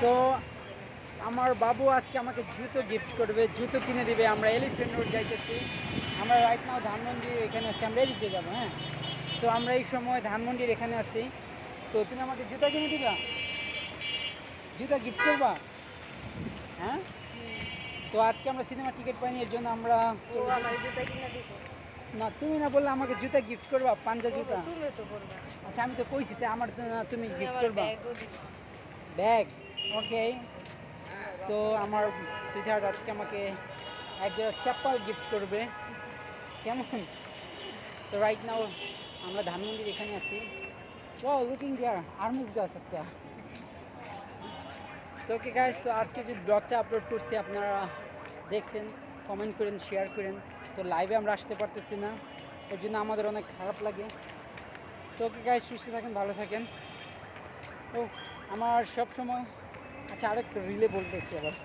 তো আমার বাবু আজকে আমাকে জুতো গিফট করবে, জুতো কিনে দিবে। আমরা এলিফ্যান্ট রোড যাইতেছি। আমরা রাইট নাও ধানমন্ডির এখানে আছি, আমরা এদিক দিয়ে যাবো। হ্যাঁ, তো আমরা এই সময় ধানমন্ডির এখানে আছি। তো তুমি আমাকে জুতা কিনে দিবা, জুতা গিফট করবা? হ্যাঁ, তো আজকে আমরা সিনেমা টিকিট পাইনি, এর জন্য আমরা ও আমার জুতা কিনে দিব। না, তুমি না বললে আমাকে জুতা গিফট করবা, পাঞ্জা জুতা। তুমি তো করবা। আচ্ছা, আমি তো কইছি তো আমার না, তুমি তুমি গিফট আমার করবা ব্যাগও দিবা। ব্যাগ। ওকে, তো আমার সুইটহার্ট আজকে আমাকে এক জোড়া চাপ্পাল গিফট করবে, কেমন? তো রাইট নাও আমরা ধানমন্ডির এখানে আছি। ও লুকিং দেয়ার আর্মিস গাছ একটা। তো ওকে গাইজ, তো আজকে যে ব্লগটা আপলোড করছি আপনারা দেখছেন, কমেন্ট করেন, শেয়ার করেন। তো লাইভে আমরা আসতে পারতেছি না, এর জন্য আমাদের অনেক খারাপ লাগে। তো ওকে গাইজ, সুস্থ থাকেন, ভালো থাকেন। ও আমার সব সময়, আচ্ছা আরেকটা রিলে বলতেছি আবার।